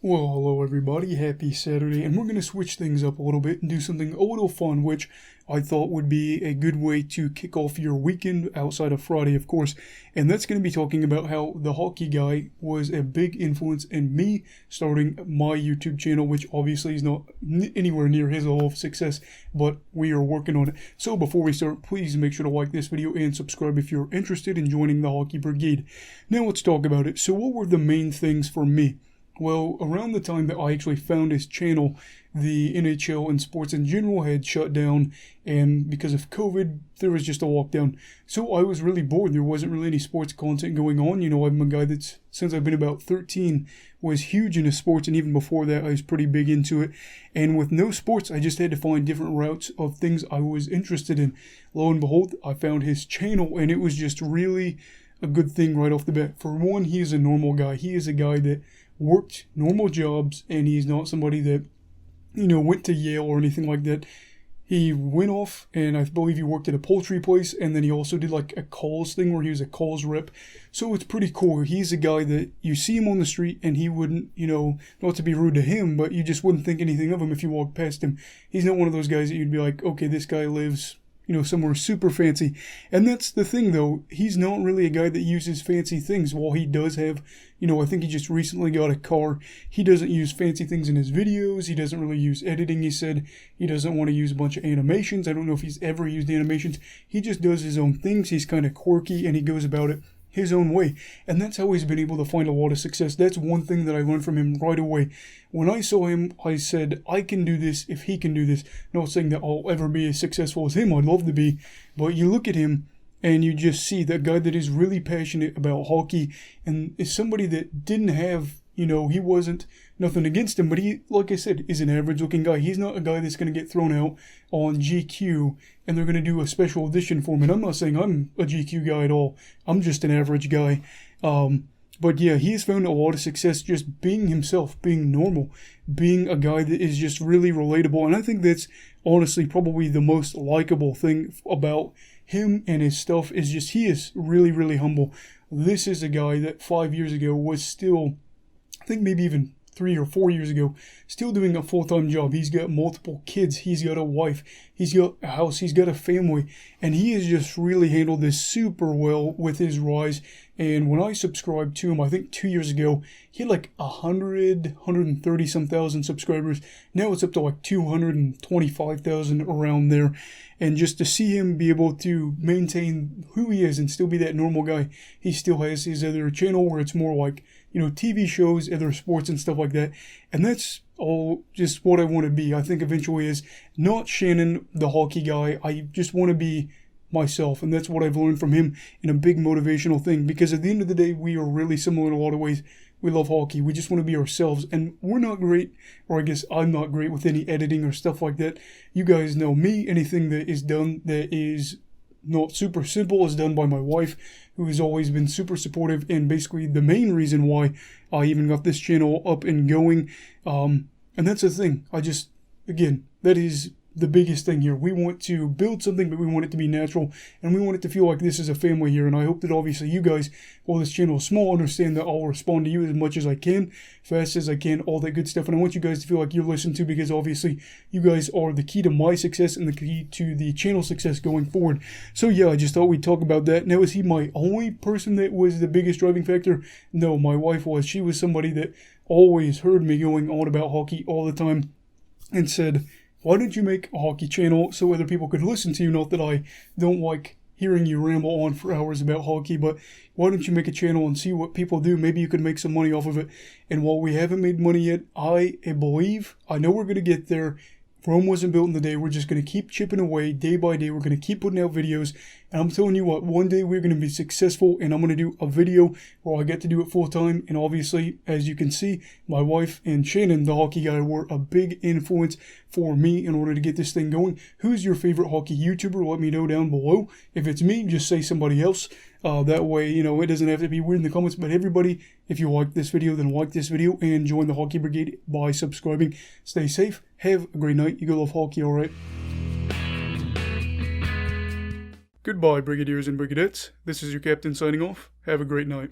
Well, hello everybody, happy Saturday, and we're going to switch things up a little bit and do something a little fun, which I thought would be a good way to kick off your weekend outside of Friday, of course, and that's going to be talking about how the hockey guy was a big influence in me starting my YouTube channel, which obviously is not anywhere near his level of success, but we are working on it. So before we start, please make sure to like this video and subscribe if you're interested in joining the Hockey Brigade. Now let's talk about it. So what were the main things for me? Well, around the time that I actually found his channel, the NHL and sports in general had shut down, and because of COVID, there was just a lockdown. So I was really bored. There wasn't really any sports content going on. You know, I'm a guy that's, since I've been about 13, was huge into sports, and even before that, I was pretty big into it. And with no sports, I just had to find different routes of things I was interested in. Lo and behold, I found his channel, and it was just really a good thing right off the bat. For one, he is a normal guy. He is a guy that worked normal jobs, and he's not somebody that, you know, went to Yale or anything like that. He went off, and I believe he worked at a poultry place, and then he also did like a calls thing where he was a calls rep. So it's pretty cool. He's a guy that you see him on the street, and he wouldn't, you know, not to be rude to him, but you just wouldn't think anything of him if you walked past him. He's not one of those guys that you'd be like, okay, this guy lives, you know, somewhere super fancy. And that's the thing, though. He's not really a guy that uses fancy things. While he does have, you know, I think he just recently got a car. He doesn't use fancy things in his videos. He doesn't really use editing, he said. He doesn't want to use a bunch of animations. I don't know if he's ever used animations. He just does his own things. He's kind of quirky, and he goes about it his own way. And that's how he's been able to find a lot of success. That's one thing that I learned from him right away. When I saw him, I said, I can do this if he can do this. Not saying that I'll ever be as successful as him. I'd love to be. But you look at him, and you just see that guy that is really passionate about hockey, and is somebody that didn't have, you know, he wasn't, nothing against him, but he, like I said, is an average looking guy. He's not a guy that's going to get thrown out on GQ and they're going to do a special edition for him. And I'm not saying I'm a GQ guy at all. I'm just an average guy. But yeah, he has found a lot of success just being himself, being normal, being a guy that is just really relatable. And I think that's honestly probably the most likable thing about him and his stuff is just he is really, really humble. This is a guy that 5 years ago was still, I think maybe even 3 or 4 years ago, still doing a full-time job. He's got multiple kids. He's got a wife. He's got a house. He's got a family. And he has just really handled this super well with his rise. And when I subscribed to him, I think 2 years ago, he had like 130 some thousand subscribers. Now it's up to like 225,000 around there. And just to see him be able to maintain who he is and still be that normal guy, he still has his other channel where it's more like, you know, TV shows, other sports and stuff like that. And that's all just what I want to be. I think eventually is not Shannon, the hockey guy. I just want to be myself, and that's what I've learned from him in a big motivational thing, because at the end of the day, we are really similar in a lot of ways. We love hockey. We just want to be ourselves, and we're not great, or I guess I'm not great with any editing or stuff like that. You guys know me. Anything that is done that is not super simple is done by my wife, who has always been super supportive, and basically the main reason why I even got this channel up and going. And that's the thing. Again, that is the biggest thing here. We want to build something, but we want it to be natural, and we want it to feel like this is a family here. And I hope that obviously you guys, while this channel is small, understand that I'll respond to you as much as I can, fast as I can, all that good stuff. And I want you guys to feel like you're listened to, because obviously you guys are the key to my success and the key to the channel success going forward. So yeah, I just thought we'd talk about that. Now, is he my only person that was the biggest driving factor? No, my wife was. She was somebody that always heard me going on about hockey all the time and said, why don't you make a hockey channel so other people could listen to you? Not that I don't like hearing you ramble on for hours about hockey, but why don't you make a channel and see what people do? Maybe you could make some money off of it. And while we haven't made money yet, I believe, I know we're going to get there. Rome wasn't built in a day. We're just going to keep chipping away day by day. We're going to keep putting out videos. And I'm telling you what, one day we're going to be successful, and I'm going to do a video where I get to do it full time. And obviously, as you can see, my wife and Shannon, the hockey guy, were a big influence for me in order to get this thing going. Who's your favorite hockey YouTuber? Let me know down below. If it's me, just say somebody else. That way, you know, it doesn't have to be weird in the comments. But everybody, if you like this video, then like this video and join the Hockey Brigade by subscribing. Stay safe. Have a great night. You go love hockey, all right? Goodbye, Brigadiers and Brigadettes. This is your captain signing off. Have a great night.